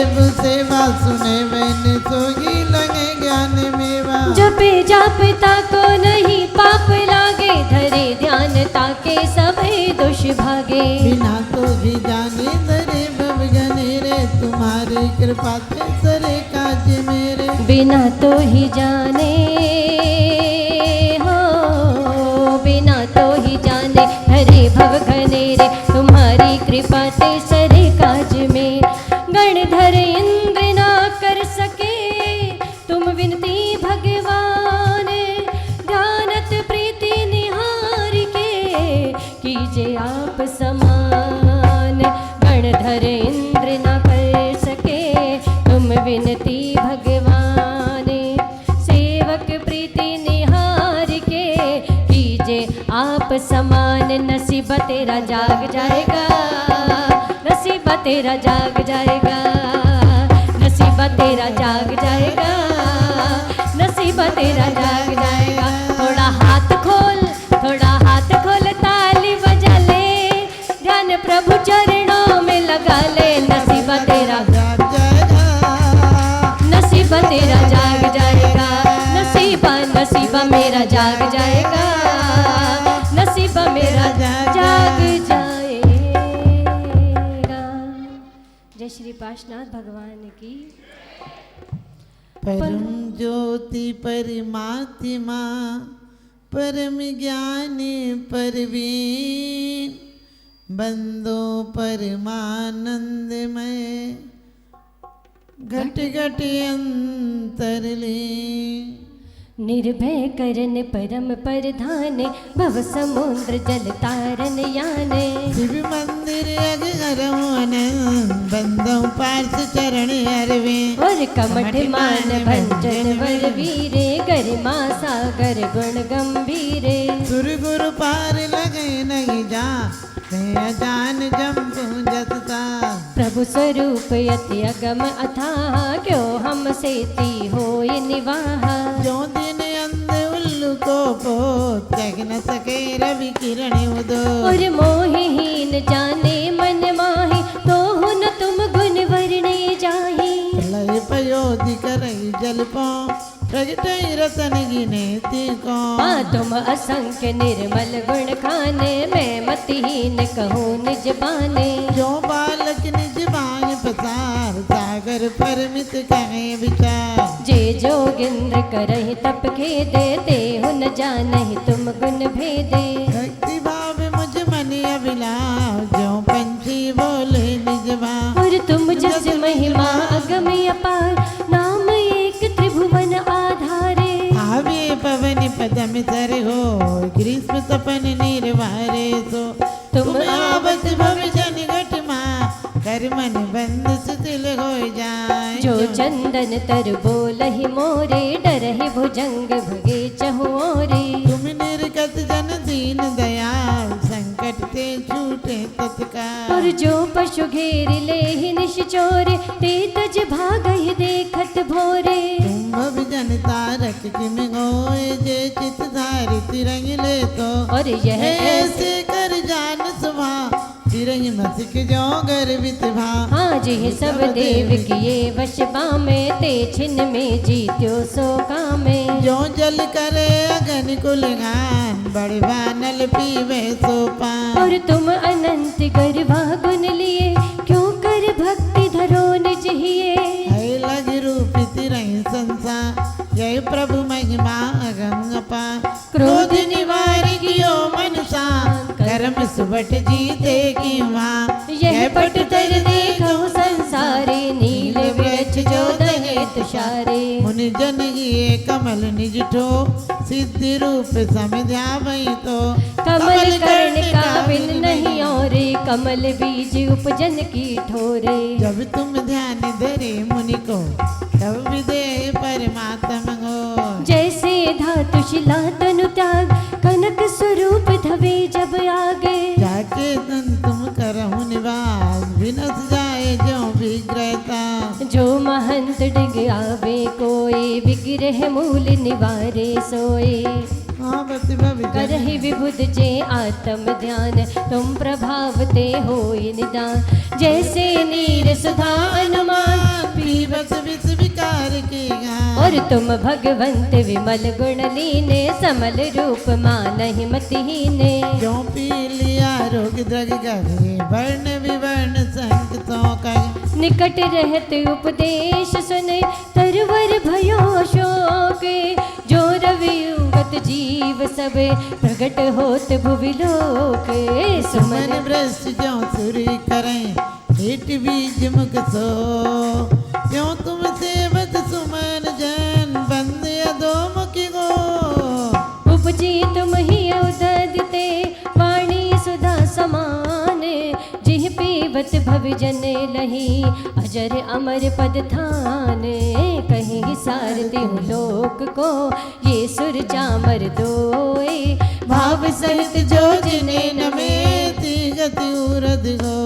देव सेवा सुने मैंने सोगी लगे ज्ञान मेवा। जपे जापता को नहीं पाप लागे, धरे ध्यान ताके सबे दोष भागे। बिना तो ही जाने धरे भव जने रे, तुम्हारी कृपा से सरे काज मेरे। बिना तो ही जाने हो, बिना तो ही जाने हरे भव घने रे, तुम्हारी कृपा ते सरे काज में। गणधर इंद्र ना कर सके तुम विनती भगवान, ध्यानत प्रीति निहार के कीजे आप समान। गणधर इंद्र ना कर सके तुम विनती भगवान, सेवक प्रीति निहार के कीजे आप समान। नसीब तेरा जाग जाएगा, नसीब तेरा जाग जाएगा, नसीब तेरा जाग जाएगा, नसीब तेरा जाग जाएगा। थोड़ा हाथ खोल, थोड़ा हाथ खोल, ताली बजा ले, ध्यान प्रभु चरणों में लगा ले। नसीब तेरा जाग जाएगा, नसीब तेरा जाग जाएगा, नसीबा नसीबा मेरा जाग जाएगा, नसीबा मेरा जाग जाएगा। जय श्री पार्श्वनाथ भगवान की। परम ज्योति परमात्मा परम ज्ञानी परवीन, बंदो परमानंदमय घट घट अंतरलीन। निर्भय करन परम प्रधान, भव समुद्र जल तारन याने। शिव मंदिर अगरवन बंदो पार्थ चरण अरवे। और कमठ मान भंजन वर वीरे, गरिमा सागर गुण गंभीरे। सुर गुरु पार लगे नहीं जा, मैं अजान जम्बू जतता। प्रभु स्वरूप अति अगम अथाह, क्यों हम सेती होय निवाह। जो दिन अंध उल्लू को पोत, जग न सके रवि किरण उदो। और मोहहीन जाने मन माही, तो हो न तुम गुण वर्णे जाही। लय पयोधि करई जल पाओ, प्रगटई रतन गिने को। तुम असंख्य निर्मल गुण खाने, मैं मतिहीन कहूँ निज बाने। जो बालक निज बाण पसार, सागर परमित कहे विचार। जे जोगिंद्र करहि तप खेदे, ते हो न जानहि तुम गुण भेदे। भक्ति भाव मुझ मन अभिलाष, जो पंछी बोले निज बाण। और तुम जस महिमा अगम अपार, नाम एक त्रिभुवन आधारे। आवे पवन पदम सर हो, ग्रीष्म तपन निर्वारे सो। तुम आवत भव जन घट माँ, कर मन बंद सुतिल हो जाए। जो चंदन तर बोलहि मोरे, डरहि भुजंग भगे चहुओरे। तुम निर्गत जन दीन दयाल, संकट ते छूटे तत्काल। और जो पशु घेर लेहि निश्चोरे, ते तज भागहि देखत भोरे। तुम भव जन तारक किम होए, जे चित धारि तिरंग ले तो। और यह ऐसे कर जान सुभा, तिरंग मसिक जो गर्वित भा। आज ही सब देव किए वश में, ते छिन में जीत्यो सो कामे। जो जल करे अगन कुलगान, बड़वा नल पीवे सो पान। और तुम अनंत गर्भा गुण लिए, क्यों कर भक्ति धरो निज हिये। है लग रूप तिरंग संसार, जय प्रभु महिमा अगम अपार। क्रोध निवार कियो मनसा, कर्म सुबट जीते की माँ। यह पट तर देखो संसारे, नील वृक्ष जो दहे तुषारे। मुनि जन ये कमल निज ठो, सिद्धि रूप समझा वही तो। कमल कर्ण का बिन नहीं और, कमल बीज उपजन की ठोरे। जब तुम ध्यान धरे मुनि को, तब विदेह परमात्मा हो। जैसे धातु शिला तनु त्याग, कनक स्वरूप धवे जब आगे। जाके तन तुम करहु निवास, विनस जाए जो विग्रहता। जो महंत डिग आवे कोई, विग्रह मूल निवारे सोए। करहि विबुध जे आत्म ध्यान, तुम प्रभावते होई निदान। जैसे नीर सुधा अनुमान, और तुम भगवंत विमल गुण लीने समल रूप मानहि मतिहीने क्यों पी लिया रोग द्रग गए वर्ण विवर्ण संगतों का निकट रहत उपदेश सुने तरवर भयो शोक जो रवि उगत जीव सब प्रगट होत भुवि लोक सुमन सुमन भ्रष्ट जो सुरी करें हेट बीज मुख सो क्यों तुम सेवत सुमन जन बंद अधोमुखी गो उपजी तुम ही उददिते वाणी सुधा समान जिह पीबत भव जन लही अजर अमर पद थान कहीं सारती हूँ लोक को ये सुर चामर दोए भाव सहित जो जिने नमेति गति उरद गो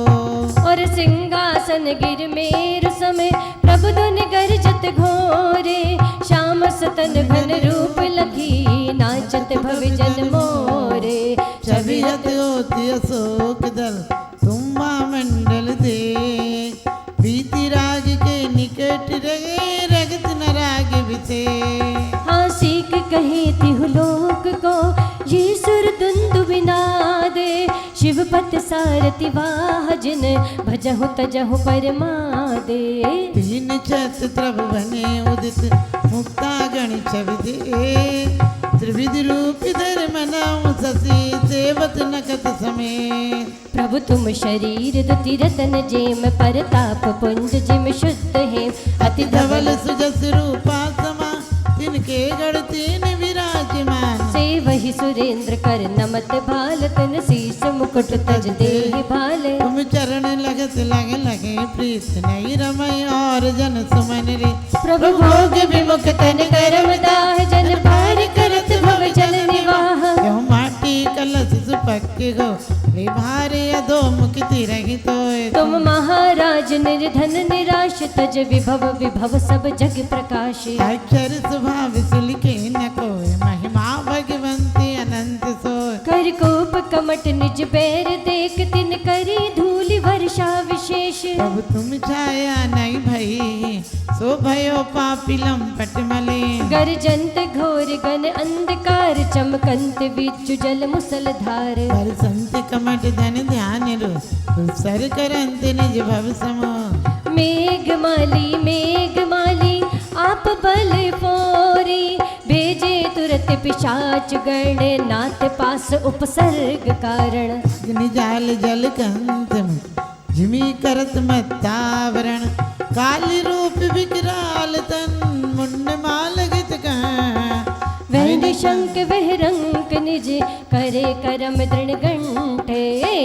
और सिंहासन गिर मेरु समय प्रभु धुन गर्जत घोरे श्याम सतन घन रूप लखी नाचत भव जन मोरे छवियत होती अशोक दल तुम्बा मंडल दे प्रीति राग के निकट रगे रगत न राग बिते हाँ सीख कही तिहु लोक को ये सुर दुंदु बिनादे शिवपत सारथि वाह जिन भजहु तजहु परमादे तीन छत्र त्रभ बने उदित मुक्ता गणि छवि दे त्रिविध रूप धर्म नाम ससी सेवत नकत समेत प्रभु तुम शरीर दुति रतन जेम परताप पुंज जिम शुद्ध है अति धवल सुजस रूपा समा तिनके गढ़ तीन विराजमान से वही सुरेंद्र कर नमत भाल तन शीस मुकुट तज देहि भाले तुम चरण लगत लगे लगे प्रीत नहीं रमय और जन सुमन रे प्रभु भोग विमुख तन करम दाह जन पार करत भव जल निवाह क्यों माटी कलश सुपक्के गो रे भारे अधोमुख तिरहि तोय तुम महाराज निर्धन निराश तज विभव विभव सब जग प्रकाश अक्षर स्वभाव सुलिखे न कोय महिमा भगवंती अनंत सोय कर कोप कमट निज पैर देख तिन करी धूलि वर्षा विशेष प्रभु तुम छाया नहीं भई सो भयो पापी लंपट मले गर्जंत घोर गन अंधकार चमकंत बिच्चु जल मुसलधार पर संत कमट धन ध्यान रो सर करंत निज भव समो मेघ माली आप बल फोरी भेजे तुरत पिशाच गण नाथ पास उपसर्ग कारण निजाल जल कंत जिमी करत मत्तावरण काली रूप विकराल तन मुंड माल गीत वैन शंक वहरंक निज करे करम दृढ़ गंठे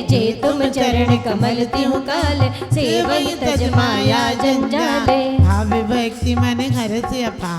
जे तुम चरण कमल तिहु काल सेवई तज माया जंजाले भावे भक्ति मन हर से अपा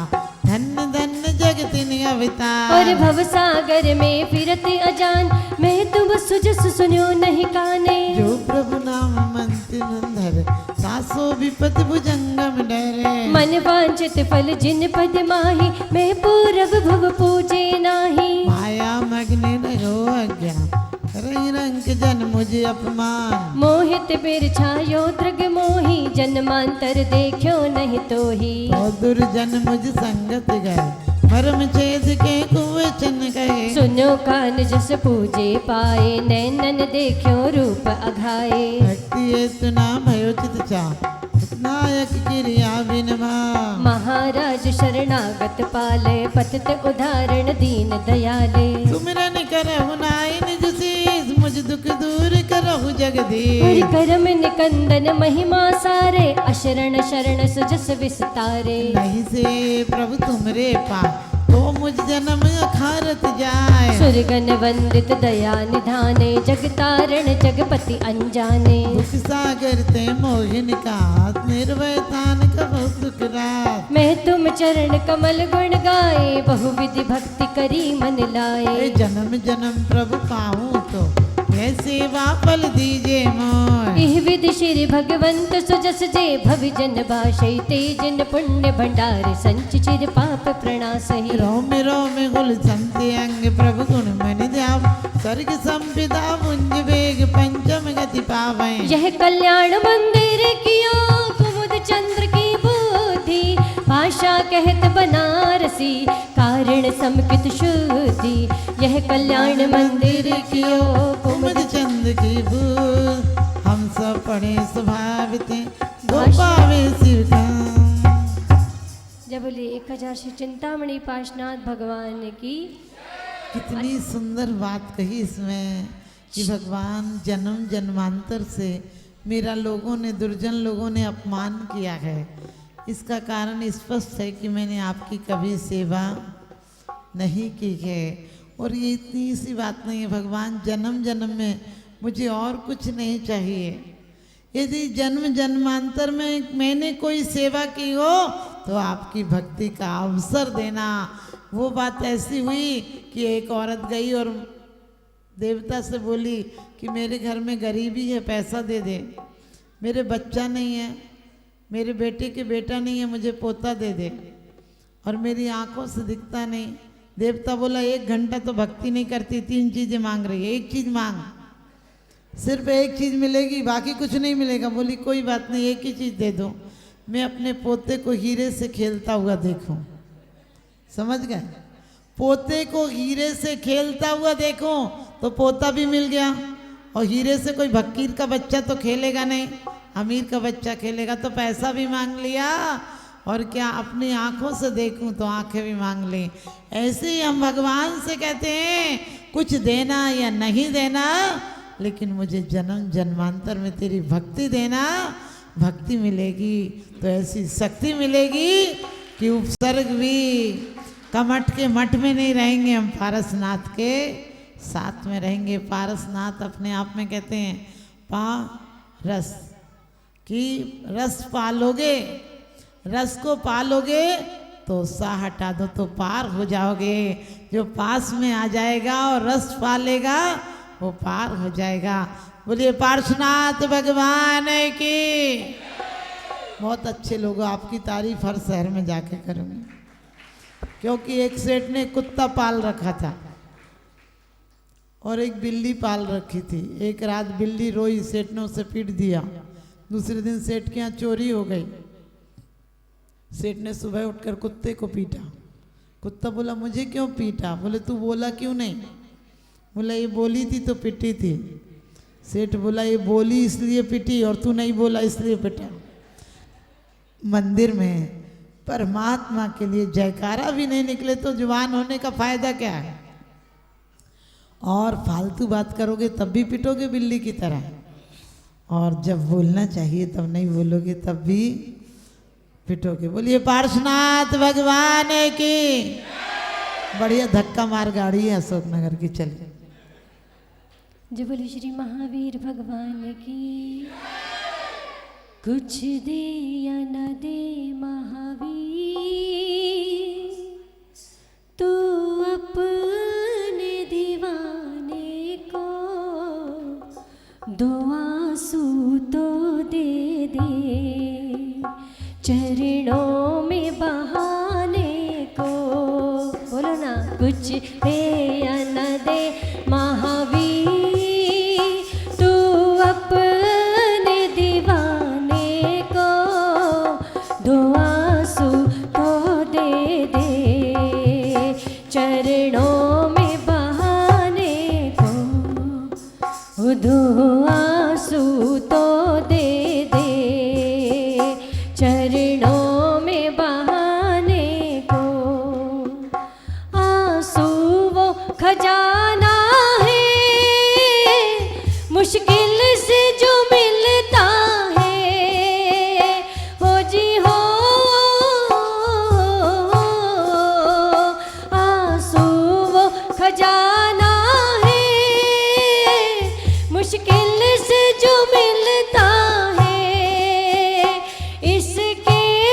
धन्य धन्य जगत अवतार और भव सागर में फिरत अजान मैं तुम सुजस सुन्यो नहीं काने जो प्रभु नाम मंत्र नंदर सासो विपत भुजंगम डरे मन वांछित फल जिन पद माही मैं पूरब भव पूजे नाही माया मग्न रहो अज्ञान रंग रंग जन मुझे अपमान मोहित बिरछायो दृग मोही जन्मांतर देखो नहीं तो ही तो दुर्जन मुझ संगत गए मर्म छेद के कुवचन कहे सुनो कान जस पूजे पाए नैनन देखो रूप अघाए भक्ति ये सुना भयो चित चा नायक क्रिया विनमा महाराज शरणागत पाले पतित उदाहरण दीन दयाले सुमिरन करहु नाय निज शीस मुझ दुख दूर करहु जगदीश हरि करम निकंदन महिमा सारे अशरण शरण सुजस विस्तारे नहीं से प्रभु तुमरे पा तो मुझ जन्म अखारत जाए सुरगन वंदित दया निधाने जगतारण जगपति अनजाने दुख सागर ते मोहिन का निर्भय तान कहो सुख रात मैं तुम चरण कमल गुण गाए बहुविधि भक्ति करी मन लाए जन्म जन्म प्रभु पाऊं तो यह सेवा फल दीजे मोय इह विधि श्री भगवंत सुजस जे भवि जन भाषै तेजन पुण्य भंडार संच चिर पाप प्रणासहि रोम रोम गुल संति अंग प्रभु गुण मन ध्याव स्वर्ग संविदा मुंज वेग पंचम गति पावै यह कल्याण मंदिर किया कुमुद चंद्र की बुद्धि पाश भाषा कहत बनारसी, कारण समकित शुद्धि, यह कल्याण मंदिर कियो कुमुद कुमुद चंद की बूंद, हम सब पढ़े स्वभावित दो भाषा- पावे शिव का। जब बोले 1000 श्री चिंतामणि पार्श्वनाथ भगवान की। कितनी सुंदर बात कही इसमें कि भगवान जन्म जन्मांतर से मेरा लोगों ने, दुर्जन लोगों ने अपमान किया है। इसका कारण स्पष्ट है कि मैंने आपकी कभी सेवा नहीं की है। और ये इतनी सी बात नहीं है, भगवान जन्म जन्म में मुझे और कुछ नहीं चाहिए। यदि जन्म जन्मांतर में मैंने कोई सेवा की हो तो आपकी भक्ति का अवसर देना। वो बात ऐसी हुई कि एक औरत गई और देवता से बोली कि मेरे घर में गरीबी है, पैसा दे दे, मेरे बच्चा नहीं है, मेरे बेटे के बेटा नहीं है, मुझे पोता दे दे, और मेरी आंखों से दिखता नहीं। देवता बोला 1 घंटा तो भक्ति नहीं करती, 3 चीज़ें मांग रही है, एक चीज़ मांग, सिर्फ एक चीज़ मिलेगी, बाकी कुछ नहीं मिलेगा। बोली कोई बात नहीं, एक ही चीज़ दे दो, मैं अपने पोते को हीरे से खेलता हुआ देखूं। समझ गए? पोते को हीरे से खेलता हुआ देखूं तो पोता भी मिल गया। और हीरे से कोई फकीर का बच्चा तो खेलेगा नहीं, अमीर का बच्चा खेलेगा। तो पैसा भी मांग लिया, और क्या अपनी आंखों से देखूं तो आंखें भी मांग ली। ऐसे ही हम भगवान से कहते हैं कुछ देना या नहीं देना, लेकिन मुझे जन्म जन्मांतर में तेरी भक्ति देना। भक्ति मिलेगी तो ऐसी शक्ति मिलेगी कि उपसर्ग भी कमठ के मठ में नहीं रहेंगे, हम पारसनाथ के साथ में रहेंगे। पारसनाथ अपने आप में कहते हैं पा रस, कि रस पालोगे, रस को पालोगे तो सा हटा दो तो पार हो जाओगे। जो पास में आ जाएगा और रस पालेगा वो पार हो जाएगा। बोलिए पार्श्वनाथ भगवान की। बहुत अच्छे लोग, आपकी तारीफ हर शहर में जाके करूँगी। क्योंकि एक सेठ ने कुत्ता पाल रखा था और एक बिल्ली पाल रखी थी। एक रात बिल्ली रोई, सेठ ने उसे पीट दिया। दूसरे दिन सेठ के यहाँ चोरी हो गई। सेठ ने सुबह उठकर कुत्ते को पीटा। कुत्ता बोला मुझे क्यों पीटा? बोले तू बोला क्यों नहीं? बोला ये बोली थी तो पिटी थी। सेठ बोला ये बोली इसलिए पिटी और तू नहीं बोला इसलिए पिटा। मंदिर में परमात्मा के लिए जयकारा भी नहीं निकले तो जुबान होने का फायदा क्या है? और फालतू बात करोगे तब भी पिटोगे बिल्ली की तरह, और जब बोलना चाहिए तब नहीं बोलोगे तब भी पिटोगे। बोलिए पार्श्वनाथ भगवान की। बढ़िया धक्का मार गाड़ी है अशोकनगर की, चलिए। जय बोले श्री महावीर भगवान की। कुछ दे या न दे महावीर, तू अपने दीवाने को दो आंसू तो दे दे, चरणों में बहाने को। बोलो ना, कुछ दे या न दे महावीर, तू अपने दीवाने को दो आंसू तो दे दे, चरणों में बहाने को दो आंसू तो दे दे, चरणों में बहाने को। आंसू वो खजाना है, मुश्किल से जो मिलता है, हो जी हो। आंसू वो खजाना है, मुश्किल से जो मिलता है, इसके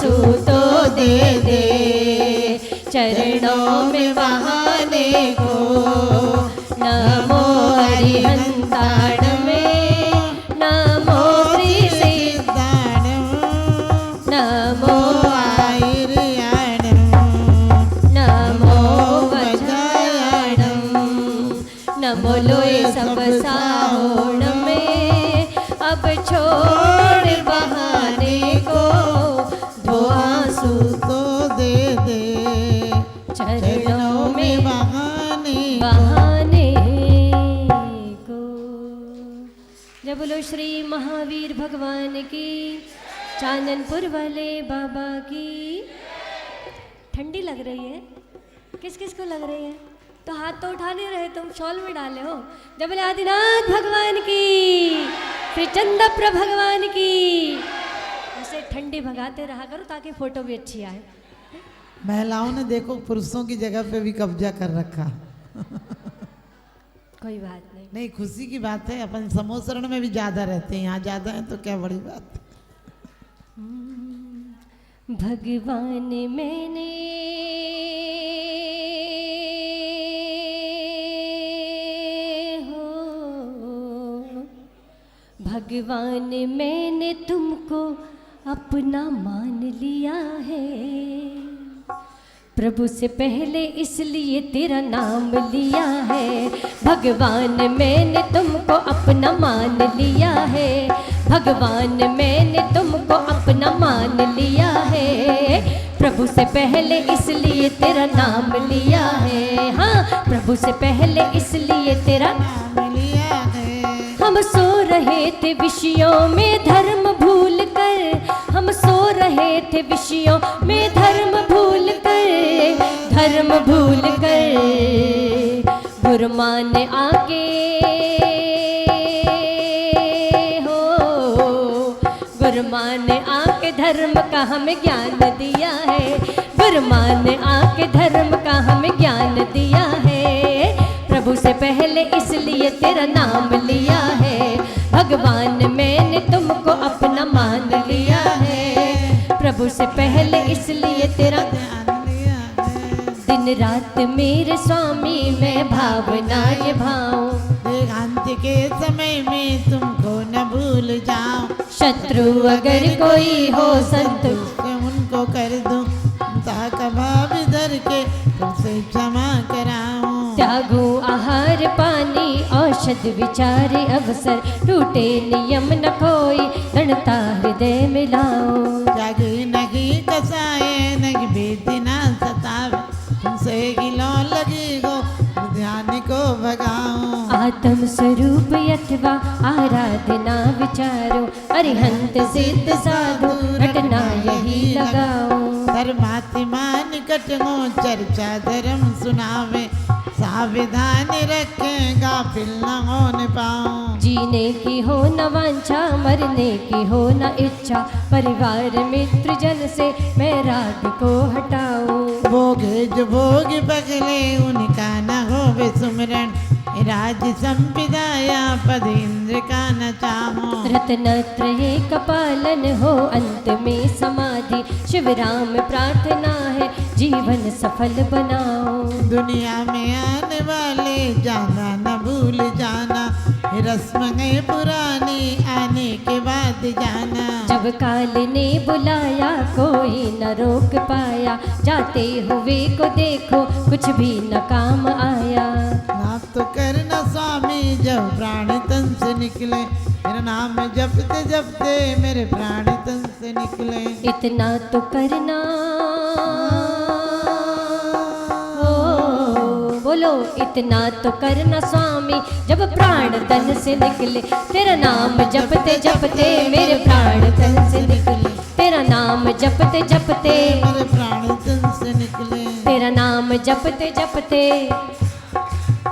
आंसू तो दे दे, चरणों में बहाने को। नमो हरिहंताणमे, नमो श्री सिद्धाणं, नमो आयुर्याणं, नमो वज्रायणं, नमो लोए सब साहोण में। अब छोड़ बहाने को, दो आंसू तो दे दे, चरणों में बहाने बहाने को। जय बोलो श्री महावीर भगवान की, चाननपुर वाले बाबा की। ठंडी लग रही है? किस किस को लग रही है? तो हाथ तो उठा नहीं रहे, तुम शॉल में डाले हो। जय बोले आदिनाथ भगवान की, श्री चंद्रप्र भगवान की। ऐसे ठंडी भगाते रहा करो ताकि फोटो भी अच्छी आए। महिलाओं ने देखो पुरुषों की जगह पे भी कब्जा कर रखा। कोई बात नहीं, नहीं, खुशी की बात है। अपन समोसरण में भी ज्यादा रहते हैं, यहाँ ज्यादा है तो क्या बड़ी बात है। भगवान मैंने हो, भगवान मैंने तुमको अपना मान लिया है। प्रभु से पहले इसलिए तेरा नाम लिया है। भगवान मैंने तुमको अपना मान लिया है। भगवान मैंने तुमको अपना मान लिया है। प्रभु से पहले इसलिए तेरा नाम लिया है। हाँ, प्रभु से पहले इसलिए तेरा नाम लिया है। हम सो रहे थे विषयों में धर्म भूल कर, हम सो रहे थे विषयों में धर्म भूल कर, धर्म भूल कर। गुरुमान ने आके हो, गुरुमान ने आके धर्म का हमें ज्ञान दिया है। गुरुमान ने आके धर्म का हमें ज्ञान दिया है। प्रभु से पहले इसलिए तेरा नाम लिया है। भगवान मैंने तुमको अपना मान लिया है। प्रभु से पहले इसलिए तेरा ध्यान लिया है। दिन रात मेरे स्वामी मैं भावना ये भाऊं। देहांत के समय में तुमको न भूल जाऊं। शत्रु अगर कोई हो संत उनको कर दूं, ताका भाव धर के तुमसे क्षमा कराऊं। त्यागो आहार पानी औषध विचार अवसर, टूटे नियम न कोई दृढ़ता हृदय मिलाओ। त्यागे नहीं कसाए नहीं बेदी ना सतावे, तुमसे गिलो लगी गो ध्यान को भगाओ। आत्म स्वरूप अथवा आराधना विचारो, अरिहंत सिद्ध साधु रटना यही लगाओ। धर्मात्मा निकट हो चर्चा धर्म सुनावे, सावधान रखेगा फिर न होने पाऊं। जीने की हो न वांछा, मरने की हो न इच्छा, परिवार मित्र जन से मैं राग को हटाऊं। भोगे जो भोग पगले उनका न हो वे सुमरण, राज संविदाया पद इंद्र का न चाहो। रत्नत्रय कपालन हो अंत में समाधि, शिव राम प्रार्थना है जीवन सफल बनाओ। दुनिया में आने वाले जाना न भूल जाना, रस्म है पुरानी आने के बाद जाना। जब काल ने बुलाया कोई न रोक पाया, जाते हुए को देखो कुछ भी न काम आया। नाम तो करना स्वामी जब प्राण तन से निकले, मेरा नाम जपते जपते मेरे प्राण तन से निकले। इतना तो करना बोलो, इतना तो करना स्वामी जब प्राण तन से निकले। तेरा नाम जपते जपते मेरे प्राण तन से निकले। तेरा नाम जपते जपते मेरे प्राण तन से निकले। तेरा नाम जपते जपते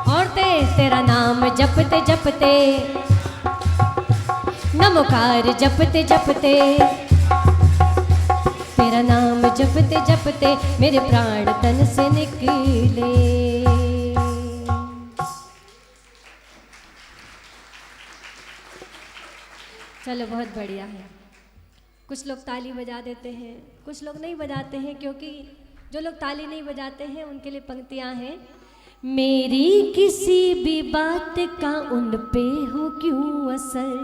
औरतें, तेरा नाम जपते जपते, नमोकार जपते जपते, तेरा नाम जपते जपते मेरे प्राण तन से निकले। चलो बहुत बढ़िया है। कुछ कुछ लोग ताली बजा देते हैं, कुछ लोग नहीं बजाते हैं, क्योंकि जो लोग ताली नहीं बजाते हैं उनके लिए पंक्तियां हैं। मेरी किसी भी बात का उन पे हो क्यों असर,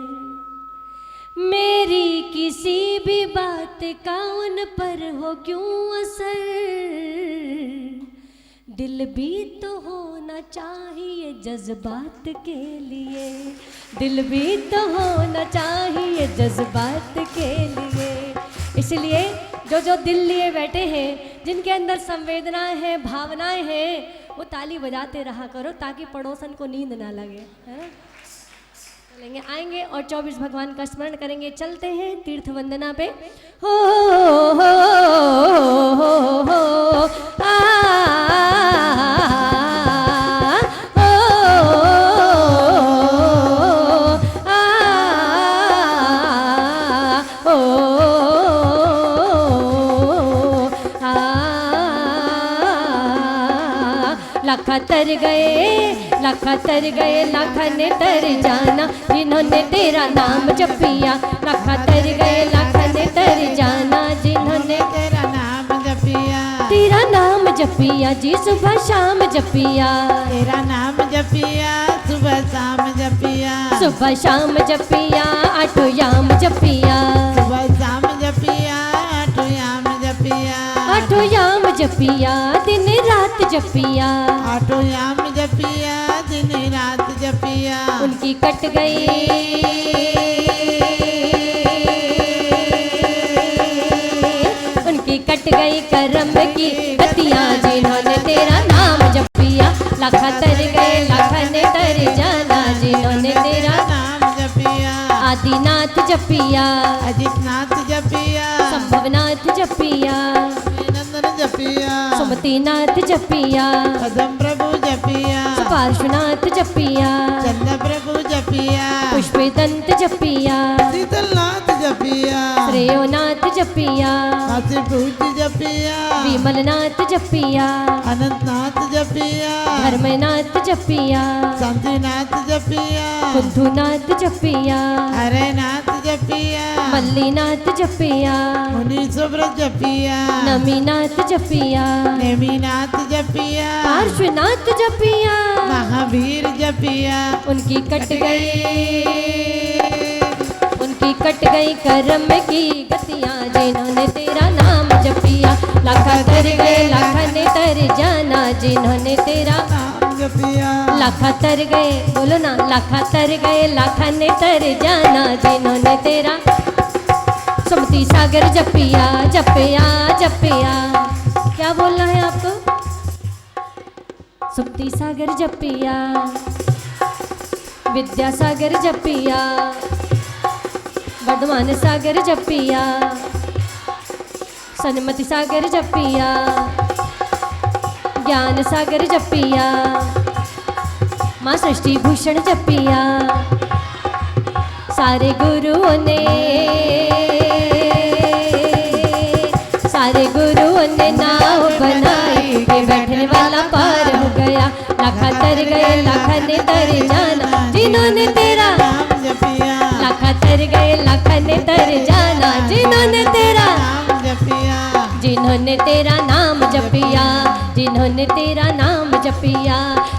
मेरी किसी भी बात का उन पर हो क्यों असर, दिल भी तो होना चाहिए जज्बात के लिए, दिल भी तो होना चाहिए जज्बात के लिए। इसलिए जो जो दिल लिए बैठे हैं, जिनके अंदर संवेदनाएं हैं, भावनाएं हैं, वो ताली बजाते रहा करो ताकि पड़ोसन को नींद ना लगे। है चलेंगे, आएंगे और 24 भगवान का स्मरण करेंगे। चलते हैं तीर्थ वंदना पे। हो आ लाखा तर गए, लाखा तर गए, लाखा ने तर जाना जिन्होंने तेरा नाम जपिया, लाखा तर गए, लाखा ने तर जाना जिन्होंने तेरा नाम जपिया, तेरा नाम जपिया जी सुबह शाम जपिया, तेरा नाम जपिया सुबह शाम जपिया, सुबह शाम जपिया आठों याम जपिया, सुबह शाम जपिया आठों याम जपिया, आठों याम जपिया दिन रात जपिया, आठों याम जपिया दिन रात जपिया, उनकी कट गई, उनकी कट गई करम की गतियां जिन्होंने तेरा नाम जपिया, लाखा तर गए, लाखा ने तर जाना जिन्होंने तेरा नाम जपिया, आदिनाथ जपिया, अजितनाथ जपिया, संभवनाथ जपिया, नंदन जपिया, सुमतिनाथ जपिया, पदम प्रभु जपिया, पार्श्वनाथ जपिया, चंद्र प्रभु जपिया, पुष्पदंत जपिया, शीतलनाथ जपिया, श्रेयोनाथ जपिया, काशीभूत जपिया, विमलनाथ जपिया, अनंतनाथ जपिया, धर्मनाथ जपिया, शांतिनाथ जपिया, बुद्धनाथ जपिया, हरेनाथ जपिया, मल्लीनाथ जपिया, मुनीश्वर जपिया, नमीनाथ जपिया, नेमिनाथ जपिया, पार्श्वनाथ जपिया, महावीर जपिया, उनकी कट गई, उनकी कट गई करम की गतियां जिन्होंने तेरा नाम जपिया, लाखा तर गए, लाखा ने तर जाना जिन्होंने तेरा नाम जपिया, लाखा तर गए, बोलो ना, लाखा तर गए, लाखा ने तर जाना जिन्होंने तेरा सुमति सागर जपिया, जपिया जपिया। क्या बोलना है आपको? सुमति सागर जपिया, विद्या सागर जपिया, वर्धमान सागर जपिया, सन्मति सागर जपिया, ज्ञान सागर जपिया, माँ सृष्टि भूषण जपिया, सारे गुरुओं ने, सारे गुरुओं ने नाव बनाई के बैठने वाला पार हो गया, लाखा तर गए, लाखा ने तर जाना जिन्होंने तेरा नाम जपिया, लाखा तर गए, लाखा ने तर जाना जिन्होंने तेरा नाम जपिया, जिन्होंने तेरा नाम जपिया, जिन्होंने तेरा नाम जपिया,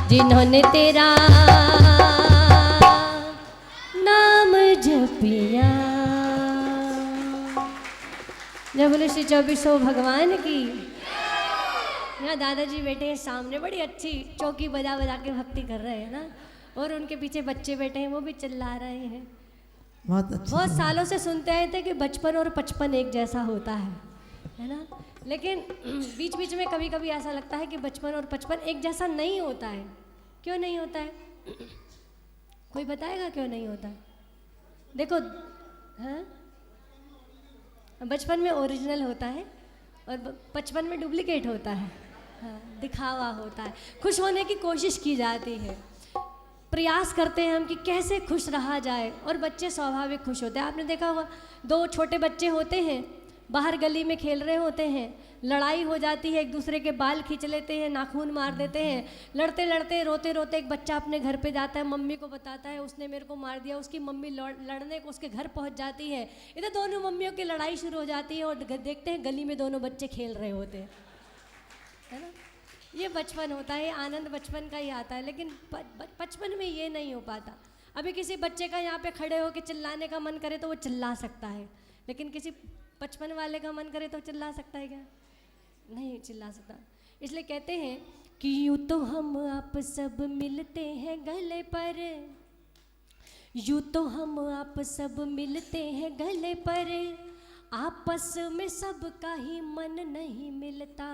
जिन्होंने तेरा नाम जपिया। जय बोले श्री 2400 भगवान की। यहाँ दादाजी बैठे हैं सामने, बड़ी अच्छी चौकी बजा बजा के भक्ति कर रहे हैं ना, और उनके पीछे बच्चे बैठे हैं, वो भी चिल्ला रहे हैं। बहुत अच्छा, बहुत सालों से सुनते आए थे कि बचपन और 55 एक जैसा होता है ना, लेकिन बीच बीच में कभी कभी ऐसा लगता है कि बचपन और 55 एक जैसा नहीं होता है। क्यों नहीं होता है? कोई बताएगा क्यों नहीं होता? देखो, हाँ, बचपन में ओरिजिनल होता है और 55 में डुप्लीकेट होता है। हाँ, दिखावा होता है, खुश होने की कोशिश की जाती है, प्रयास करते हैं हम कि कैसे खुश रहा जाए, और बच्चे स्वाभाविक खुश होते हैं। आपने देखा होगा, दो छोटे बच्चे होते हैं, बाहर गली में खेल रहे होते हैं, लड़ाई हो जाती है, एक दूसरे के बाल खींच लेते हैं, नाखून मार देते हैं, लड़ते लड़ते रोते रोते एक बच्चा अपने घर पे जाता है, मम्मी को बताता है उसने मेरे को मार दिया, उसकी मम्मी लड़ने को उसके घर पहुंच जाती है, इधर दोनों मम्मियों की लड़ाई शुरू हो जाती है और देखते हैं गली में दोनों बच्चे खेल रहे होते हैं, है ना। ये बचपन होता है, आनंद बचपन का ही आता है, लेकिन बचपन में ये नहीं हो पाता। अभी किसी बच्चे का यहाँ पे खड़े होकर चिल्लाने का मन करे तो वो चिल्ला सकता है, लेकिन किसी बचपन वाले का मन करे तो चिल्ला सकता है क्या? नहीं चिल्ला सकता। इसलिए कहते हैं कि यूँ तो हम आप सब मिलते हैं गले पर, यूँ तो हम आप सब मिलते हैं गले पर, आपस में सबका ही मन नहीं मिलता,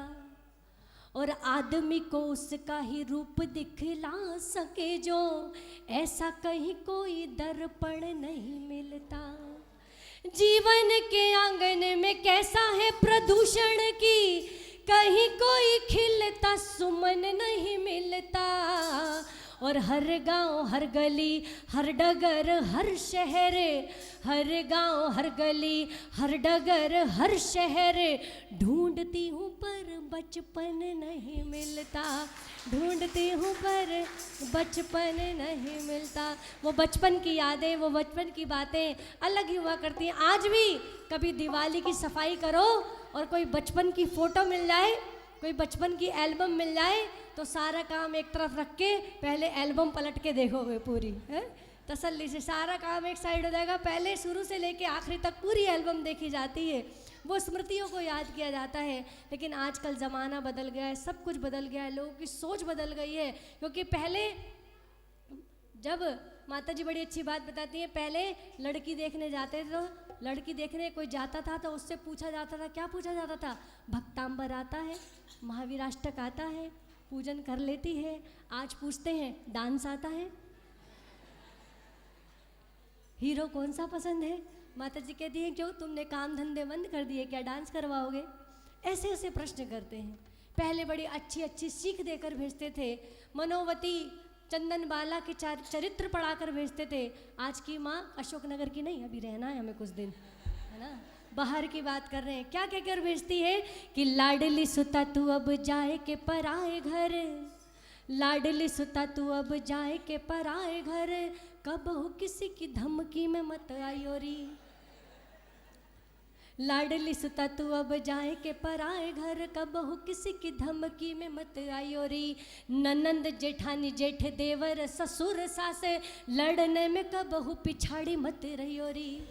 और आदमी को उसका ही रूप दिखला सके जो, ऐसा कहीं कोई दर्पण नहीं मिलता। जीवन के आंगन में कैसा है प्रदूषण की, कहीं कोई खिलता सुमन नहीं मिलता, और हर गांव हर गली हर डगर हर शहर, हर गांव हर गली हर डगर हर शहर, ढूंढती हूँ पर बचपन नहीं मिलता, ढूंढती हूँ पर बचपन नहीं मिलता। वो बचपन की यादें, वो बचपन की बातें अलग ही हुआ करती हैं। आज भी कभी दिवाली की सफाई करो और कोई बचपन की फ़ोटो मिल जाए, कोई बचपन की एल्बम मिल जाए, तो सारा काम एक तरफ रख के पहले एल्बम पलट के देखोगे पूरी, है तसल्ली से, सारा काम एक साइड हो जाएगा, पहले शुरू से लेके आखिरी तक पूरी एल्बम देखी जाती है, वो स्मृतियों को याद किया जाता है। लेकिन आजकल ज़माना बदल गया है, सब कुछ बदल गया है, लोगों की सोच बदल गई है। क्योंकि पहले जब माता जी बड़ी अच्छी बात बताती हैं, पहले लड़की देखने जाते थे तो लड़की देखने कोई जाता था तो उससे पूछा जाता था, क्या पूछा जाता था? भक्तांबर आता है, महावीराष्टक आता है, पूजन कर लेती है। आज पूछते हैं डांस आता है, हीरो कौन सा पसंद है? माता जी कहती हैं क्यों तुमने काम धंधे बंद कर दिए, क्या डांस करवाओगे? ऐसे ऐसे प्रश्न करते हैं। पहले बड़ी अच्छी अच्छी सीख देकर भेजते थे, मनोवती चंदन बाला के चरित्र पढ़ाकर भेजते थे। आज की माँ अशोकनगर की नहीं, अभी रहना है हमें कुछ दिन, है ना, बाहर की बात कर रहे हैं। क्या कहकर भेजती है कि लाडली सुता तू अब जाए के पराए घर, लाडली सुता तू अब जाए के पराए घर, कब हो किसी की धमकी में मत आयोरी, लाडली सुता तू अब जाए के पराए घर, कब हो किसी की धमकी में मत आयोरी, ननंद जेठानी जेठ देवर ससुर सास, लड़ने में कब हो पिछाड़ी मत रहियोरी,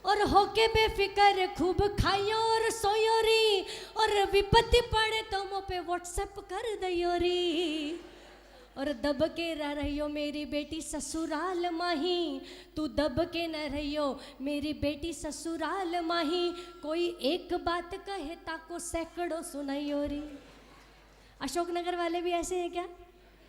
और होके बेफिक्र खूब खाइयो और सोयोरी, और विपत्ति पड़े तो मुँह पे व्हाट्सएप कर दयोरी, और दब के न रहियो मेरी बेटी ससुराल माही, तू दब के न रहियो मेरी बेटी ससुराल माही, कोई एक बात कहे ताको सैकड़ों सुनायोरी। अशोकनगर वाले भी ऐसे हैं क्या?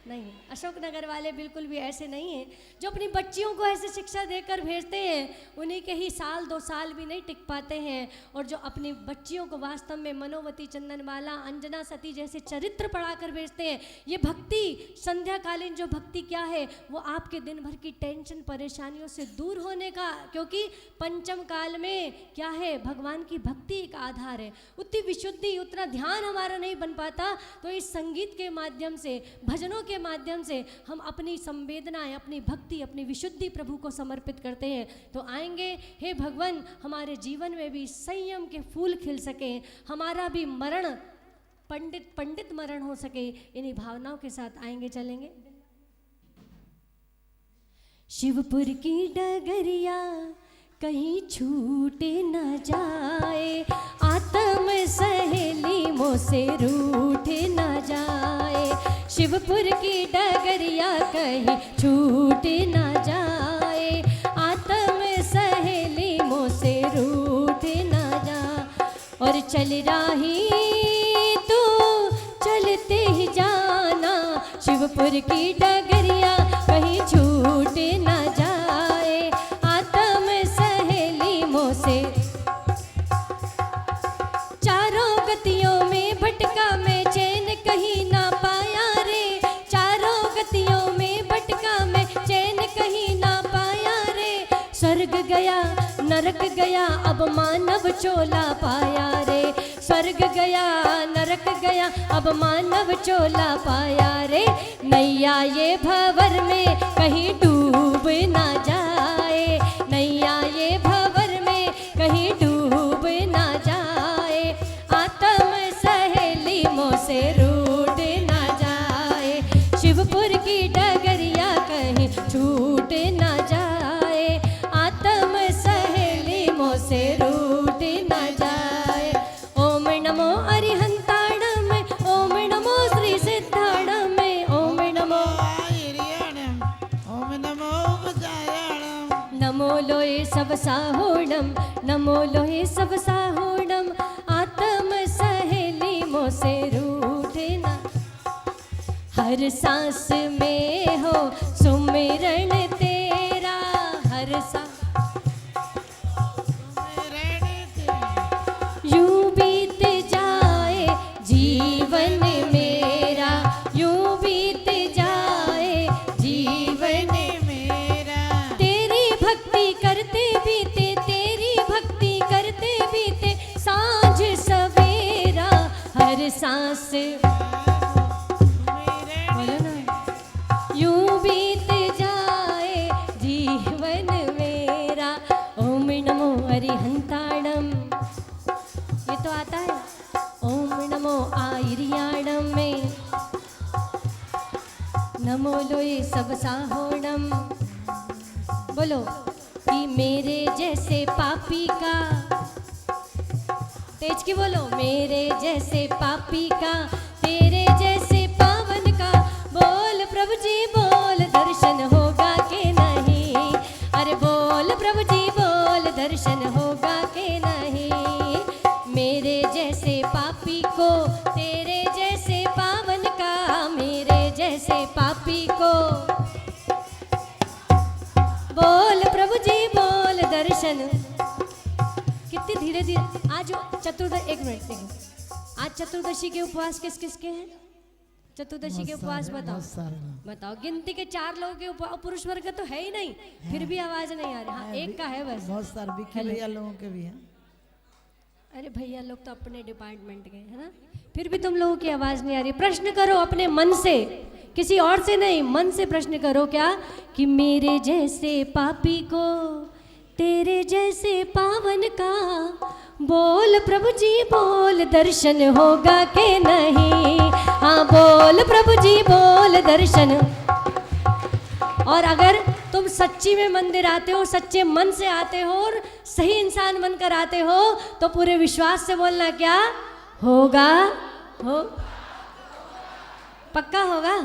नहीं, अशोकनगर वाले बिल्कुल भी ऐसे नहीं हैं। जो अपनी बच्चियों को ऐसे शिक्षा देकर भेजते हैं उन्हीं के ही साल 2 साल भी नहीं टिक पाते हैं, और जो अपनी बच्चियों को वास्तव में मनोवती चंदनबाला अंजना सती जैसे चरित्र पढ़ाकर भेजते हैं, ये भक्ति संध्याकालीन जो भक्ति क्या है, वो आपके दिन भर की टेंशन परेशानियों से दूर होने का, क्योंकि पंचम काल में क्या है, भगवान की भक्ति एक आधार है। उतनी विशुद्धि उतना ध्यान हमारा नहीं बन पाता, तो इस संगीत के माध्यम से, भजनों के माध्यम से हम अपनी संवेदनाएं, अपनी भक्ति, अपनी विशुद्धि प्रभु को समर्पित करते हैं। तो आएंगे, हे भगवान हमारे जीवन में भी संयम के फूल खिल सके, हमारा भी मरण पंडित मरण हो सके, इन्हीं भावनाओं के साथ आएंगे चलेंगे। शिवपुर की डगरिया कहीं छूटे न जाए, आत्म सहेली मोह से रूठे न जाए, शिवपुर की डगरिया कहीं छूटे न जाए, आत्म सहेली मोह से रूठे न जा, और चल राही तू चलते ही जाना, शिवपुर की डगरिया कहीं छूटे न जाए, आत्म सहेली मोह से, चारों गतियों में भटका मैं चैन कहीं ना पाया रे, चारों गतियों में भटका मैं चैन कहीं ना पाया रे, स्वर्ग गया नरक नरक गया अब मानव चोला पाया रे, स्वर्ग गया नरक गया अब मानव चोला पाया रे। नैया ये भंवर में कहीं डूब ना जाए, नैया ये भंवर में कहीं डूब ना जाए, आत्म सहेली मोह से रूठ ना जाए, शिवपुर की डगरिया कहीं छूट ना जाए, आत्म सहेली मोह से रूठ ना जाए। ओम नमो अरिहंताणम, ओम नमो श्री सिद्धाणम, ओम नमो आयर्याणम, ओम नमो वज्रायणम। नमो लोये सब साहोणम, नमो लोये सब साहोणम, आत्म सहेली मोह से रूठ ना। हर सांस में हो सुमिरण तेरा, हर सांस यूं बीत जाए जीवन मेरा, यूं बीत जाए जीवन मेरा। तेरी भक्ति करते बीते, तेरी भक्ति करते बीते सांझ सवेरा, हर सांस बोलो ना, यूं बीत जाए जीवन मेरा। ओम नमो अरिहंताणम, ये तो आता है। ओम नमो आयर्याणम में, नमो लोये सब साहोणम। बोलो कि मेरे जैसे पापी का, तेज की बोलो, मेरे जैसे पापी का तेरे जैसे पावन का, बोल प्रभु जी बोल दर्शन होगा के नहीं, अरे बोल प्रभु जी बोल दर्शन होगा के नहीं। मेरे जैसे पापी को तेरे जैसे पावन का, मेरे जैसे पापी को बोल प्रभु जी बोल दर्शन। कितनी धीरे धीरे आज चतुर्दशी, एक मिनट देखो, आज चतुर्दशी के उपवास किस किस के हैं? चतुर्दशी के उपवास बताओ, बताओ। गिनती के 4 लोगों के उपवास, पुरुष वर्ग का तो है ही नहीं, फिर भी आवाज नहीं आ रही। हाँ, एक का है बस। बहुत सारे बिक्की भैया लोगों के भी हैं। अरे भैया लोग तो अपने डिपार्टमेंट के है ना, फिर भी तुम लोगों की आवाज नहीं आ रही। प्रश्न करो अपने मन से, किसी और से नहीं, मन से प्रश्न करो। क्या? कि मेरे जैसे पापी को तेरे जैसे पावन का, बोल प्रभु जी बोल दर्शन होगा के नहीं। हाँ बोल प्रभु जी बोल दर्शन। और अगर तुम सच्ची में मंदिर आते हो, सच्चे मन से आते हो और सही इंसान बनकर आते हो, तो पूरे विश्वास से बोलना, क्या होगा? हो पक्का होगा?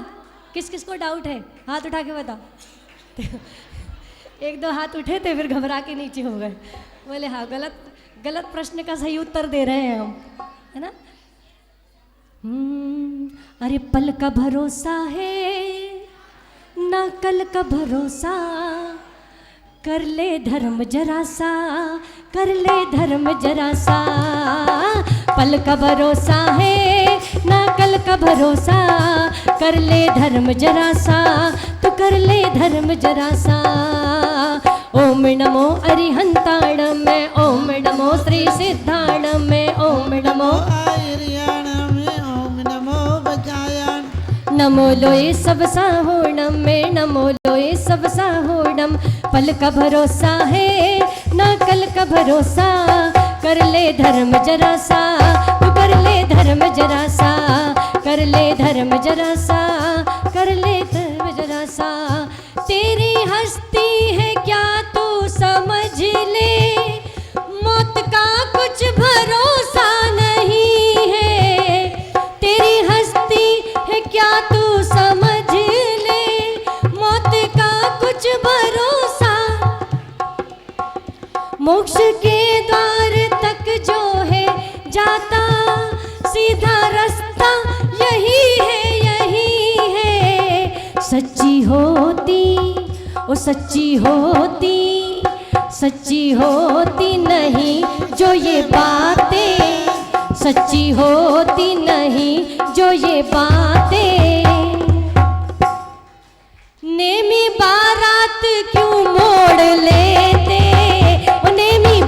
किस किस को डाउट है? हाथ उठा के बताओ। 1-2 हाथ उठे थे, फिर घबरा के नीचे हो गए। बोले हाँ, गलत प्रश्न का सही उत्तर दे रहे हैं हम, है ना। अरे पल का भरोसा है ना कल का भरोसा, कर ले धर्म जरा सा, कर ले धर्म जरा सा। पल का भरोसा है ना कल का भरोसा, कर ले धर्म जरा सा, तो कर ले धर्म जरा सा। ओम नमो अरिहंताणम में, ओम नमो श्री सिद्धाणम में, ओम नमो आयर्याणम में, ओम नमो वज्रायणम। नमो लोये सब साहोणम में, नमो लोये सब साहोणम। पल का भरोसा है ना कल का भरोसा, कर ले धर्म जरा सा, तू कर ले धर्म जरा सा, कर ले धर्म जरा सा, कर ले धर्म जरा सा। तेरी हस्ती है क्या तू समझ ले, मौत का कुछ भरोसा नहीं है। तेरी हस्ती है क्या तू समझ ले, मौत का कुछ भरोसा। मोक्ष के द्वार तक जो है जाता, सीधा रास्ता यही है, यही है। सच्ची होती ओ सच्ची होती, सच्ची होती नहीं जो ये बातें, सच्ची होती नहीं जो ये बातें। नेमी बारात क्यों मोड़ लेते, ओ नेमी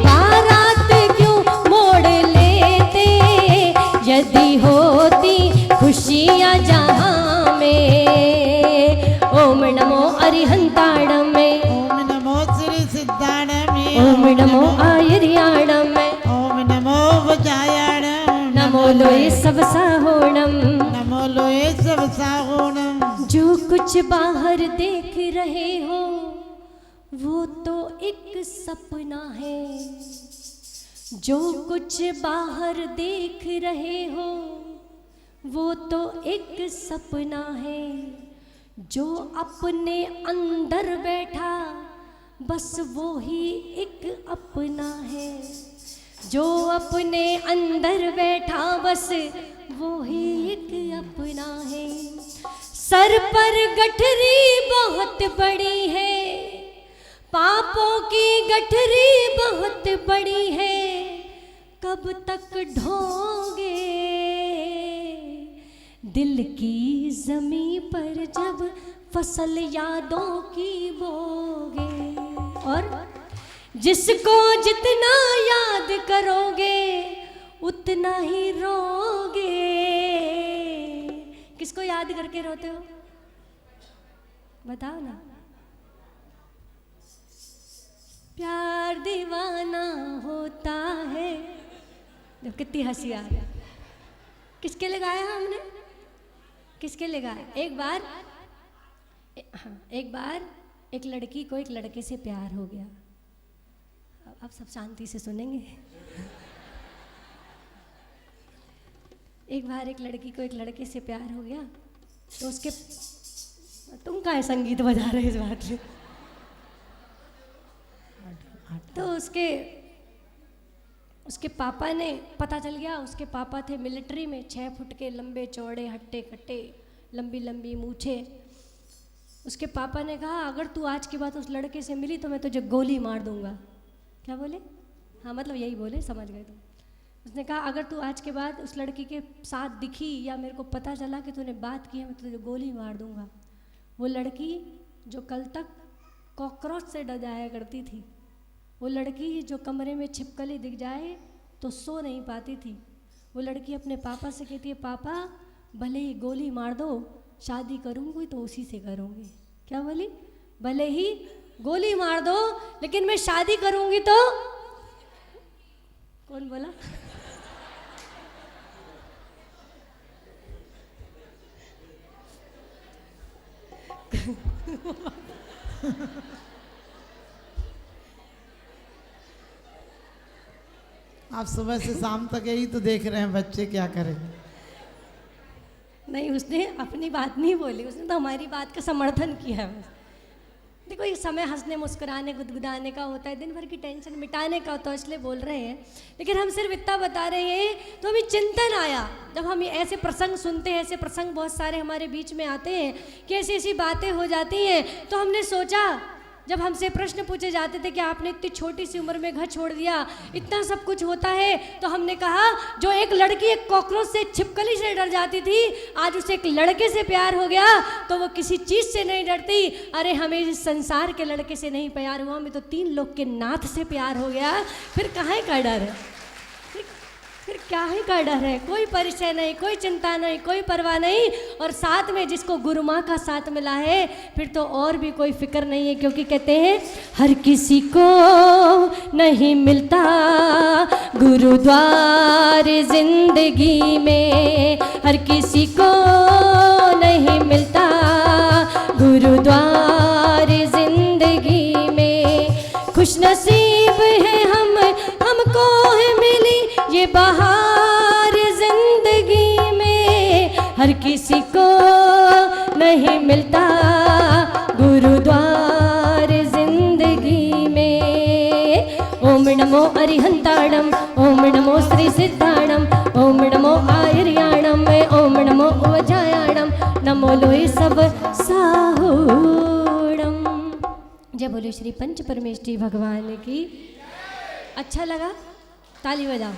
लोए सब साहोणम। नमो लोए सब साहोणम। जो कुछ बाहर देख रहे हो वो तो एक सपना है। जो कुछ बाहर देख रहे हो वो तो एक सपना है। जो अपने अंदर बैठा बस वो ही एक अपना है। जो अपने अंदर बैठा बस वो ही एक अपना है। सर पर गठरी बहुत बड़ी है, पापों की गठरी बहुत बड़ी है। कब तक ढोगे दिल की जमी पर जब फसल यादों की बोगे। और जिसको जितना याद करोगे उतना ही रोगे। किसको याद करके रोते हो बताओ ना। प्यार दीवाना होता है। जब कितनी हंसी आ रही। किसके लिए गाया हमने? किसके लिए गाया? एक बार एक लड़की को एक लड़के से प्यार हो गया। अब सब शांति से सुनेंगे। एक बार एक लड़की को एक लड़के से प्यार हो गया तो उसके, तुम का संगीत बजा रहे इस बात में, तो उसके पापा ने, पता चल गया उसके पापा थे मिलिट्री में, 6 फुट के लंबे चौड़े हट्टे कट्टे, लंबी लंबी मूछे। उसके पापा ने कहा अगर तू आज के बाद उस लड़के से मिली तो मैं तुझे गोली मार दूंगा। क्या बोले? हाँ मतलब यही बोले, समझ गए तुम। उसने कहा अगर तू आज के बाद उस लड़की के साथ दिखी या मेरे को पता चला कि तूने बात की है मैं तुझे गोली मार दूंगा। वो लड़की जो कल तक कॉकरोच से डर जाया करती थी, वो लड़की जो कमरे में छिपकली दिख जाए तो सो नहीं पाती थी, वो लड़की अपने पापा से कहती है पापा भले ही गोली मार दो शादी करूँगी तो उसी से करूँगी। क्या बोली? भले ही गोली मार दो लेकिन मैं शादी करूँगी तो। कौन बोला? आप सुबह से शाम तक यही तो देख रहे हैं बच्चे क्या करें। नहीं, उसने अपनी बात नहीं बोली, उसने तो हमारी बात का समर्थन किया है। देखो ये समय हंसने मुस्कुराने गुदगुदाने का होता है, दिन भर की टेंशन मिटाने का होता है, इसलिए बोल रहे हैं। लेकिन हम सिर्फ इतना बता रहे हैं तो अभी चिंतन आया जब हम ये ऐसे प्रसंग सुनते हैं, ऐसे प्रसंग बहुत सारे हमारे बीच में आते हैं कि ऐसी ऐसी बातें हो जाती हैं। तो हमने सोचा, जब हमसे प्रश्न पूछे जाते थे कि आपने इतनी छोटी सी उम्र में घर छोड़ दिया, इतना सब कुछ होता है, तो हमने कहा जो एक लड़की एक कॉकरोच से छिपकली से डर जाती थी, आज उसे एक लड़के से प्यार हो गया तो वो किसी चीज़ से नहीं डरती। अरे हमें इस संसार के लड़के से नहीं प्यार हुआ, हमें तो 3 लोग के नाथ से प्यार हो गया, फिर कहाँ का डर है? फिर क्या ही का डर है? कोई परिचय नहीं, कोई चिंता नहीं, कोई परवाह नहीं। और साथ में जिसको गुरु माँ का साथ मिला है फिर तो और भी कोई फिक्र नहीं है, क्योंकि कहते हैं हर किसी को नहीं मिलता गुरुद्वार जिंदगी में, हर किसी को नहीं मिलता गुरुद्वार जिंदगी में। खुशनसीब है हमको है मिली ये बहार जिंदगी में, हर किसी को नहीं मिलता गुरुद्वार जिंदगी में। ओम नमो अरिहंताणम, ओम नमो श्री सिद्धाणम, ओम नमो आयर्याणम, ओम नमो उवजायाणम, नमो लोए सब साहोणम। जय बोले श्री पंच परमेष्ठी भगवान की। अच्छा लगा? ताली बजाओ,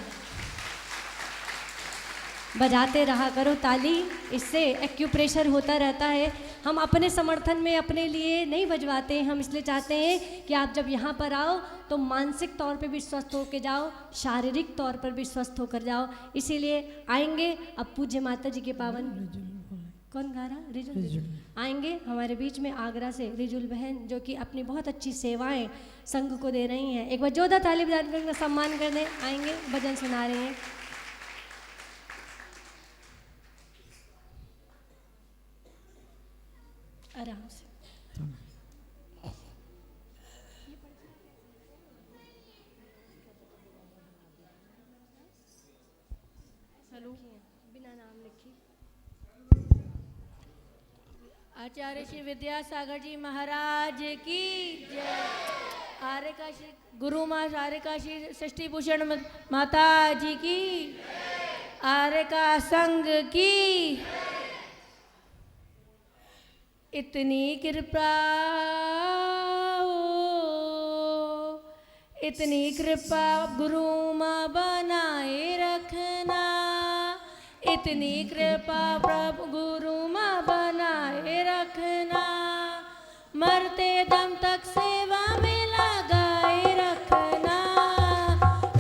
बजाते रहा करो ताली, इससे एक्यूप्रेशर होता रहता है। हम अपने समर्थन में अपने लिए नहीं बजवाते हैं, हम इसलिए चाहते हैं कि आप जब यहाँ पर आओ तो मानसिक तौर पे भी स्वस्थ होकर जाओ, शारीरिक तौर पर भी स्वस्थ होकर जाओ। इसीलिए आएंगे अब पूज्य माता जी के पावन, कौन गा रहा? रिजुल आएंगे हमारे बीच में, आगरा से रिजुल बहन, जो कि अपनी बहुत अच्छी सेवाएं संघ को दे रही हैं। एक बार जोरदार ताली बजाकर सम्मान करने आएंगे, भजन सुना रहे हैं। चलूं बिना नाम लिखी। आचार्य श्री विद्यासागर जी महाराज की जय। आर्य काशी गुरु माँ आर्य काशी षष्ठी भूषण माता जी की, आर्य का संग की। इतनी कृपा इतनी कृपा गुरु माँ बनाए रखना, इतनी कृपा प्रभु गुरु माँ बनाए रखना, मरते दम तक सेवा में लगाए रखना।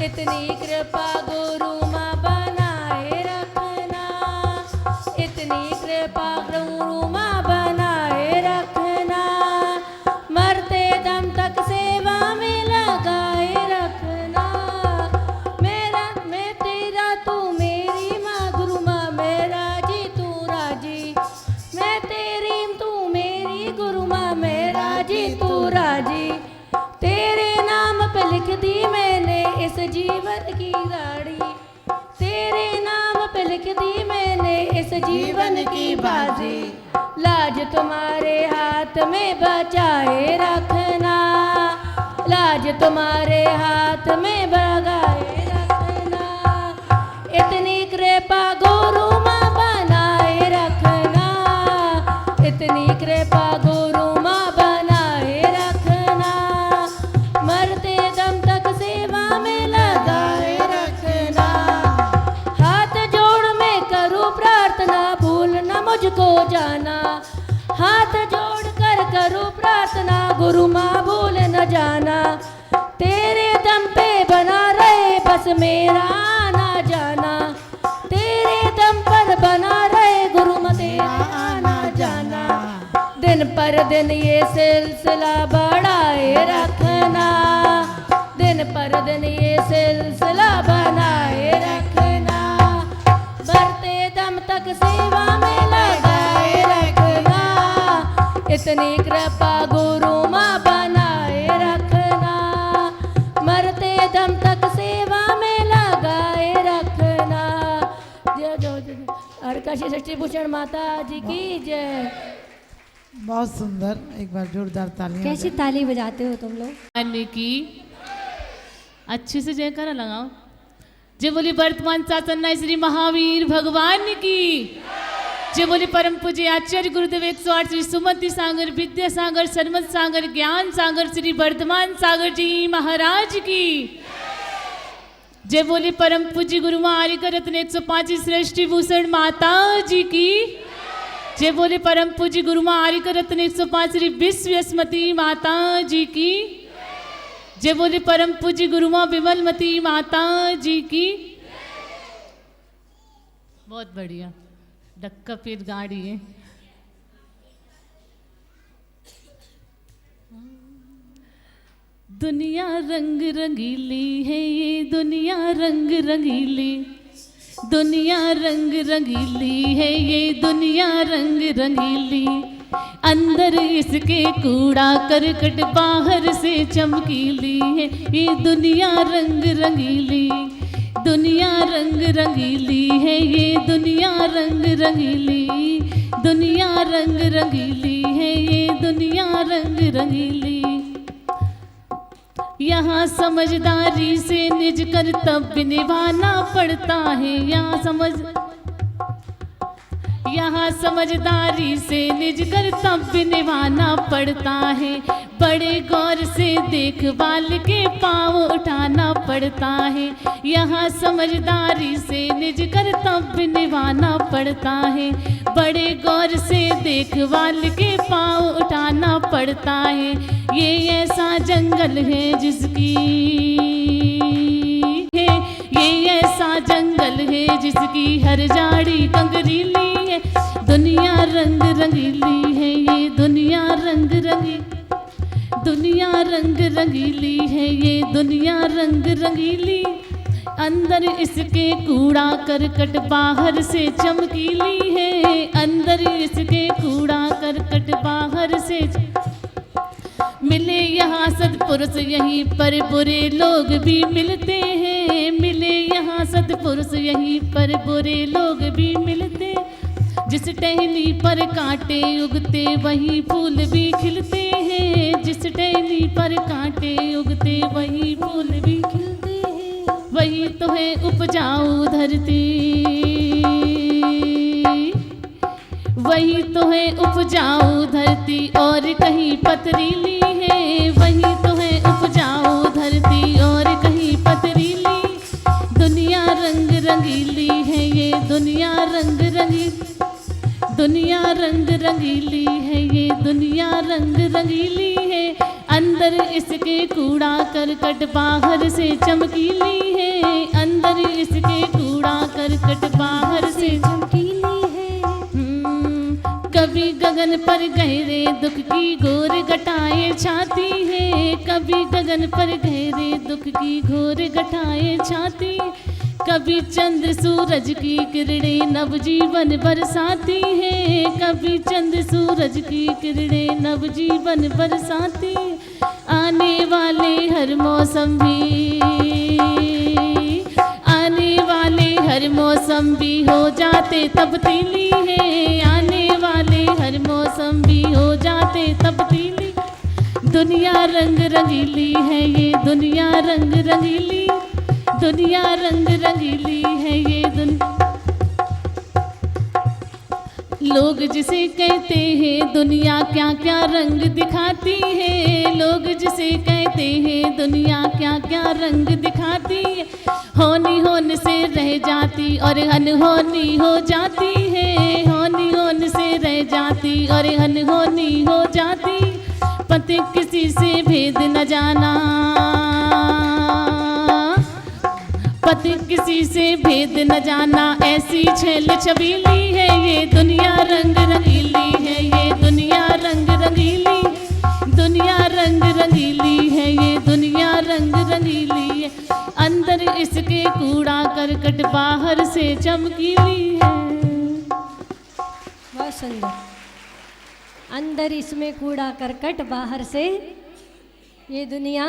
इतनी कृपा गुरु माँ बनाए रखना, इतनी कृपा गुरु माँ बनाए रखना, मरते दम तक सेवा में लगाए रखना। मेरा मैं तेरा तू मेरी माँ, गुरु माँ मेरा जी तू राजी। मैं तेरी तू मेरी, गुरु माँ मेरा जी तू राजी। तेरे नाम पे लिख दी मैंने इस जीवन की गाड़ी, तेरे नाम पे लिख दी मैंने इस जीवन की बाजी। लाज तुम्हारे हाथ में बचाए रखना, लाज तुम्हारे हाथ में बगाए रखना। इतनी कृपा गुरु माँ बनाए रखना, इतनी कृपा गुरु माँ बनाए रखना, मरते दम तक सेवा में लगाए रखना। हाथ जोड़ मैं करूँ प्रार्थना, भूल न मुझको जाना। हाथ जोड़ कर करूँ प्रार्थना, गुरु माँ भूल न जाना। तेरे दम पे बना रहे बस मेरा आना जाना, तेरे दम पर बना रहे गुरु माँ तेरा आना जाना। दिन पर दिन ये सिलसिला बढ़ाए रखना, दिन पर दिन ये सिलसिला बनाए रखना, मरते दम तक सेवा में लगाए रखना। इतनी कृपा गुरु माँ बनाए रखना, मरते दम तक सेवा में लगाए रखना। जय जय आर्य काशी षष्ठी भूषण माता जी की जय। बहुत सुंदर, एक बार जोरदार तालियां। कैसी ताली बजाते हो तुम लोग। करने की अच्छे से जयकारा लगाओ। जय बोली वर्तमान शासन श्री महावीर भगवान की, जय बोली परम पूज्य आचार्य गुरुदेव 108 श्री सुमति सागर विद्या सागर सरमत सागर ज्ञान सागर श्री वर्तमान सागर जी महाराज की। जय बोली परम पूज्य गुरु माँ आर्य रत्न 105 श्रेष्ठी भूषण माता जी की। जय बोले परम पूज्य गुरु माँ आर्य रत्न 105 श्री विश्वस्मती माता जी की। जय बोले परम पूज्य गुरु माँ विमलमती माता जी की। बहुत बढ़िया, डक्का पेट गाड़ी है। दुनिया रंग रंगीली है ये, दुनिया रंग रंगीली, दुनिया रंग रंगीली है ये, दुनिया रंग रंगीली। अंदर इसके कूड़ा करकट बाहर से चमकीली है ये, दुनिया रंग रंगीली, दुनिया रंग रंगीली है ये, दुनिया रंग रंगीली, दुनिया रंग रंगीली है ये, दुनिया रंग रंगीली। यहाँ समझदारी से निज कर्तव्य निभाना पड़ता है, यहाँ समझदारी से निज कर्तव्य निभाना पड़ता है। बड़े गौर से देखभाल के पाँव उठाना पड़ता है, यहाँ समझदारी से निज कर्तव्य निभाना पड़ता है। बड़े गौर से देखभाल के पाँव उठाना पड़ता है। ये ऐसा जंगल है जिसकी है, ये ऐसा जंगल है जिसकी हर झाड़ी कंकरीली है। दुनिया रंग रंगीली है ये, दुनिया रंग रंगीली, दुनिया रंग रंगीली है ये, दुनिया रंग रंगीली। अंदर इसके कूड़ा करकट बाहर से चमकीली है, अंदर इसके कूड़ा करकट बाहर से। मिले यहाँ सत्पुरुष यहीं पर बुरे लोग भी मिलते हैं। मिले यहाँ सत्पुरुष यहीं पर बुरे लोग भी मिलते। जिस टहनी पर कांटे उगते वहीं फूल भी खिलते हैं। जिस टहनी पर कांटे उगते वहीं फूल भी खिलते हैं। वही तो है उपजाऊ धरती, वही तो है उपजाऊ धरती और कहीं पथरीली है। वही तो है उपजाऊ धरती और कहीं पथरीली। दुनिया रंग रंगीली है ये दुनिया रंग रंगीली। दुनिया रंग रंगीली है ये दुनिया रंग रंगीली है। अंदर इसके कूड़ा करकट बाहर से चमकीली है। अंदर इसके कूड़ा करकट बाहर से चमकीली है। कभी गगन पर गहरे दुख की घोर घटाएं छाती है। कभी गगन पर गहरे दुख की घोर घटाएं छाती। कभी चंद्र सूरज की किरणें नवजीवन बरसाती है। कभी चंद्र सूरज की किरणें नवजीवन बरसाती। आने वाले हर मौसम भी, आने वाले हर मौसम भी हो जाते तब्दीली है। आने वाले हर मौसम भी हो जाते तब्दीली। दुनिया रंग रंगीली है ये दुनिया रंग रंगीली। दुनिया रंग रंगीली है ये दुनिया। लोग जिसे कहते हैं दुनिया क्या क्या रंग दिखाती है। लोग जिसे कहते हैं दुनिया क्या क्या रंग दिखाती है। होनी होने से रह जाती और अनहोनी हो जाती है। होनी होने से रह जाती और अनहोनी हो जाती। पति किसी से भेद न जाना, पति किसी से भेद न जाना। ऐसी छेल छबीली है ये दुनिया रंग रंगीली है ये दुनिया रंग रंगीली। दुनिया रंग रंगीली है ये दुनिया रंग रंगीली है। अंदर इसके कूड़ा करकट बाहर से चमकीली है। बहुत सुंदर। अंदर इसमें कूड़ा करकट बाहर से ये दुनिया